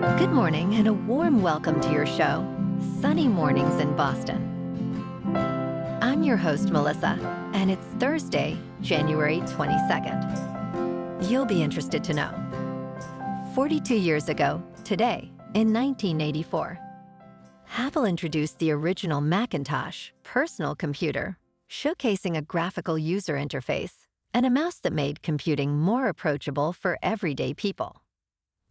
Good morning and a warm welcome to your show, Sunny Mornings in Boston. I'm your host, Melissa, and it's Thursday, January 22nd. You'll be interested to know. 42 years ago, today, in 1984, Apple introduced the original Macintosh personal computer, showcasing a graphical user interface and a mouse that made computing more approachable for everyday people.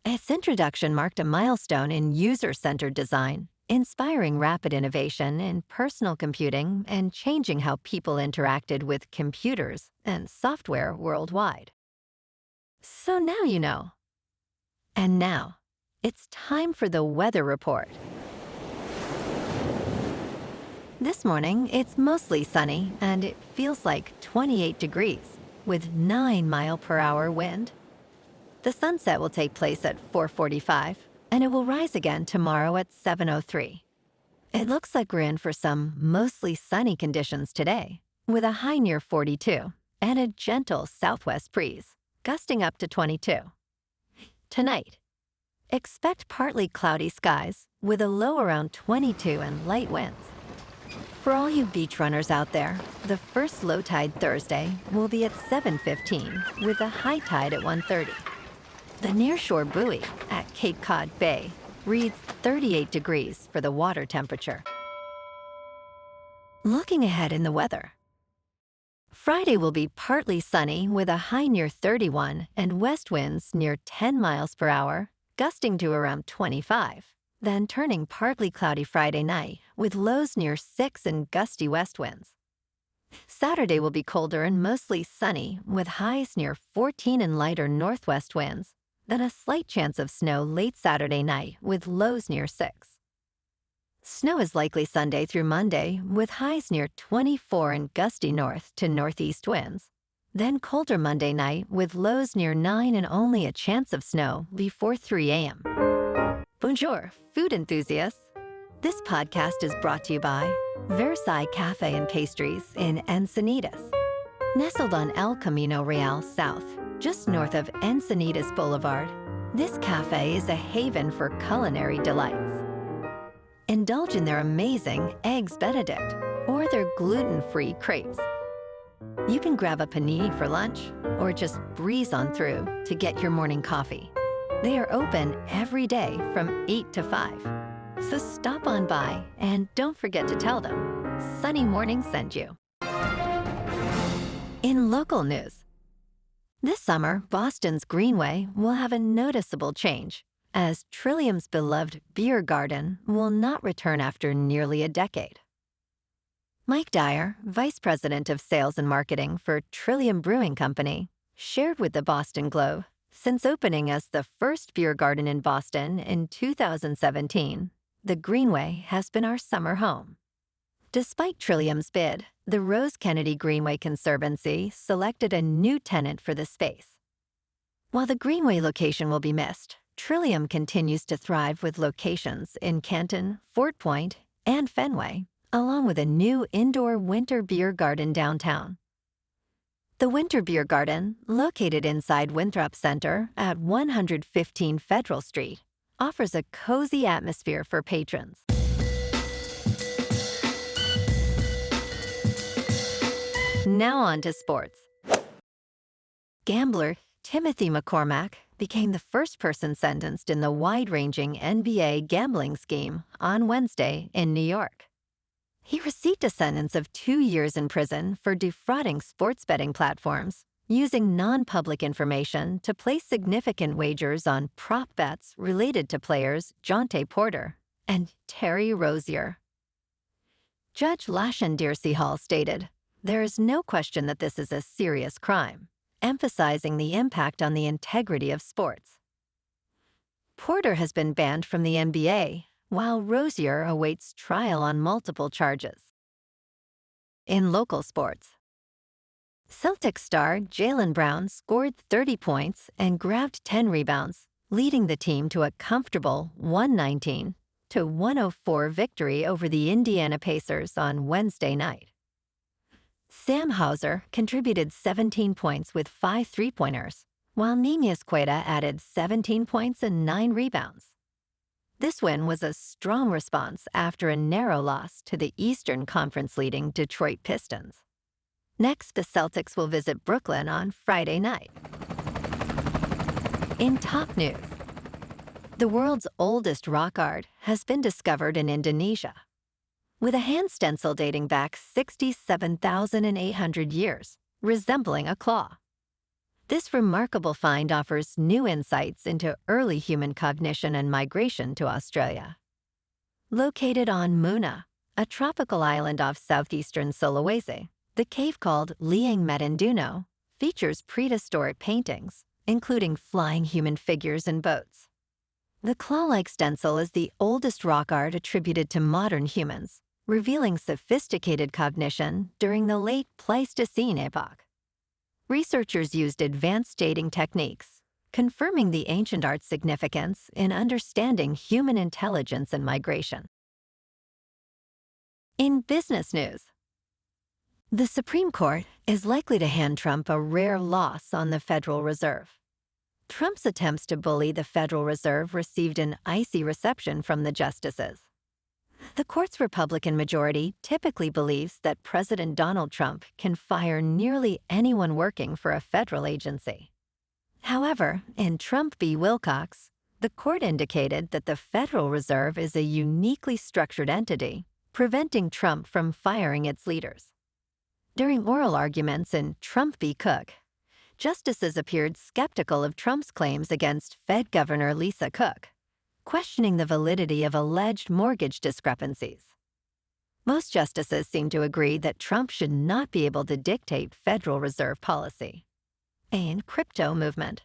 Its introduction marked a milestone in user-centered design, inspiring rapid innovation in personal computing and changing how people interacted with computers and software worldwide. So now you know. And now, it's time for the weather report. This morning, it's mostly sunny and it feels like 28 degrees with 9-mile-per-hour wind. The sunset will take place at 4:45, and it will rise again tomorrow at 7:03. It looks like we're in for some mostly sunny conditions today, with a high near 42 and a gentle southwest breeze, gusting up to 22. Tonight, expect partly cloudy skies with a low around 22 and light winds. For all you beach runners out there, the first low tide Thursday will be at 7:15 with a high tide at 1:30. The nearshore buoy at Cape Cod Bay reads 38 degrees for the water temperature. Looking ahead in the weather. Friday will be partly sunny with a high near 31 and west winds near 10 miles per hour, gusting to around 25, then turning partly cloudy Friday night with lows near 6 and gusty west winds. Saturday will be colder and mostly sunny with highs near 14 and lighter northwest winds, then a slight chance of snow late Saturday night with lows near 6. Snow is likely Sunday through Monday with highs near 24 and gusty north to northeast winds, then colder Monday night with lows near 9 and only a chance of snow before 3 a.m. Bonjour, food enthusiasts. This podcast is brought to you by Versailles Cafe and Pastries in Encinitas. Nestled on El Camino Real South, just north of Encinitas Boulevard, this cafe is a haven for culinary delights. Indulge in their amazing Eggs Benedict or their gluten-free crepes. You can grab a panini for lunch or just breeze on through to get your morning coffee. They are open every day from 8 to 5. So stop on by and don't forget to tell them Sunny Morning sent you. In local news, this summer, Boston's Greenway will have a noticeable change, as Trillium's beloved beer garden will not return after nearly a decade. Mike Dyer, Vice President of Sales and Marketing for Trillium Brewing Company, shared with the Boston Globe, since opening as the first beer garden in Boston in 2017, the Greenway has been our summer home. Despite Trillium's bid, the Rose Kennedy Greenway Conservancy selected a new tenant for the space. While the Greenway location will be missed, Trillium continues to thrive with locations in Canton, Fort Point, and Fenway, along with a new indoor winter beer garden downtown. The Winter Beer Garden, located inside Winthrop Center at 115 Federal Street, offers a cozy atmosphere for patrons. Now on to sports. Gambler Timothy McCormack became the first person sentenced in the wide-ranging NBA gambling scheme on Wednesday in New York. He received a sentence of 2 years in prison for defrauding sports betting platforms, using non-public information to place significant wagers on prop bets related to players Jonte Porter and Terry Rozier. Judge Lashen Dearcy Hall stated, "There is no question that this is a serious crime," emphasizing the impact on the integrity of sports. Porter has been banned from the NBA, while Rozier awaits trial on multiple charges. In local sports, Celtics star Jaylen Brown scored 30 points and grabbed 10 rebounds, leading the team to a comfortable 119-104 victory over the Indiana Pacers on Wednesday night. Sam Hauser contributed 17 points with 5 three-pointers, while Neemias Queta added 17 points and 9 rebounds. This win was a strong response after a narrow loss to the Eastern Conference-leading Detroit Pistons. Next, the Celtics will visit Brooklyn on Friday night. In top news, the world's oldest rock art has been discovered in Indonesia. With a hand stencil dating back 67,800 years, resembling a claw. This remarkable find offers new insights into early human cognition and migration to Australia. Located on Muna, a tropical island off southeastern Sulawesi, the cave called Liang Medanduno features prehistoric paintings, including flying human figures and boats. The claw-like stencil is the oldest rock art attributed to modern humans, revealing sophisticated cognition during the late Pleistocene epoch. Researchers used advanced dating techniques, confirming the ancient art's significance in understanding human intelligence and migration. In business news, the Supreme Court is likely to hand Trump a rare loss on the Federal Reserve. Trump's attempts to bully the Federal Reserve received an icy reception from the justices. The court's Republican majority typically believes that President Donald Trump can fire nearly anyone working for a federal agency. However, in Trump v. Wilcox, the court indicated that the Federal Reserve is a uniquely structured entity, preventing Trump from firing its leaders. During oral arguments in Trump v. Cook, justices appeared skeptical of Trump's claims against Fed Governor Lisa Cook, questioning the validity of alleged mortgage discrepancies. Most justices seem to agree that Trump should not be able to dictate Federal Reserve policy. And crypto movement.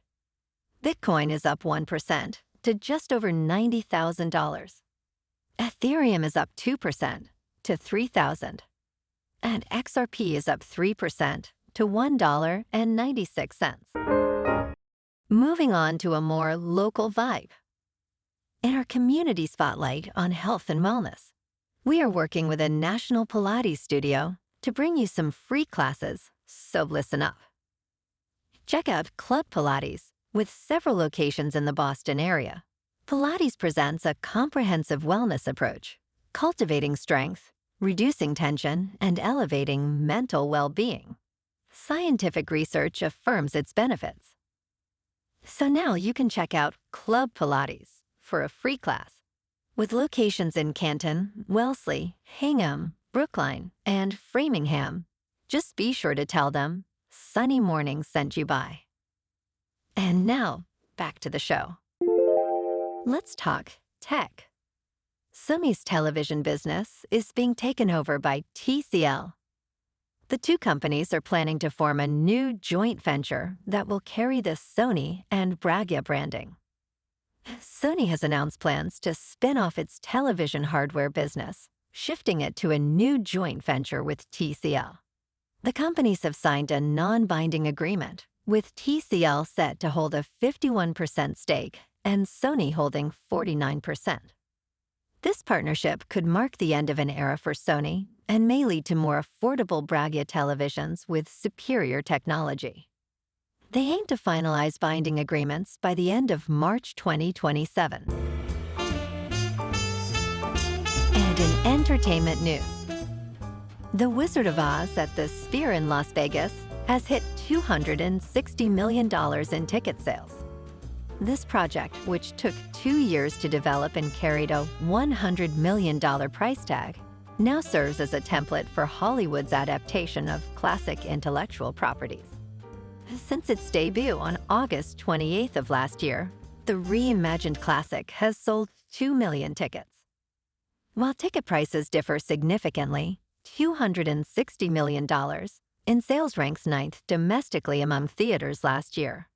Bitcoin is up 1% to just over $90,000. Ethereum is up 2% to $3,000. And XRP is up 3% to $1.96. Moving on to a more local vibe. In our community spotlight on health and wellness, we are working with a national Pilates studio to bring you some free classes, so listen up. Check out Club Pilates with several locations in the Boston area. Pilates presents a comprehensive wellness approach, cultivating strength, reducing tension, and elevating mental well-being. Scientific research affirms its benefits. So now you can check out Club Pilates for a free class. With locations in Canton, Wellesley, Hingham, Brookline, and Framingham, just be sure to tell them Sunny Morning sent you by. And now, back to the show. Let's talk tech. Sony's television business is being taken over by TCL. The two companies are planning to form a new joint venture that will carry the Sony and Bravia branding. Sony has announced plans to spin off its television hardware business, shifting it to a new joint venture with TCL. The companies have signed a non-binding agreement, with TCL set to hold a 51% stake and Sony holding 49%. This partnership could mark the end of an era for Sony and may lead to more affordable Bravia televisions with superior technology. They aim to finalize binding agreements by the end of March 2027. And in entertainment news, The Wizard of Oz at the Sphere in Las Vegas has hit $260 million in ticket sales. This project, which took 2 years to develop and carried a $100 million price tag, now serves as a template for Hollywood's adaptation of classic intellectual properties. Since its debut on August 28th of last year, the reimagined classic has sold 2 million tickets. While ticket prices differ significantly, $260 million in sales ranks 9th domestically among theaters last year.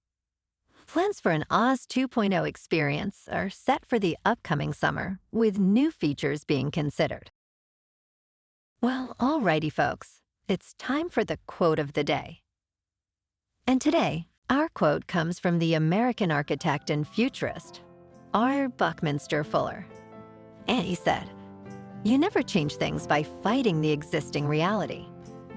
Plans for an Oz 2.0 experience are set for the upcoming summer, with new features being considered. Well, alrighty folks, it's time for the quote of the day. And today, our quote comes from the American architect and futurist, R. Buckminster Fuller. And he said, "You never change things by fighting the existing reality.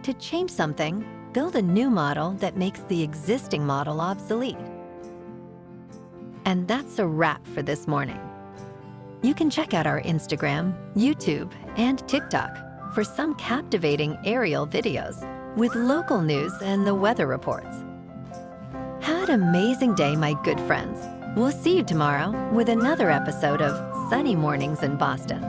To change something, build a new model that makes the existing model obsolete." And that's a wrap for this morning. You can check out our Instagram, YouTube, and TikTok for some captivating aerial videos with local news and the weather reports. Have an amazing day, my good friends. We'll see you tomorrow with another episode of Sunny Mornings in Boston.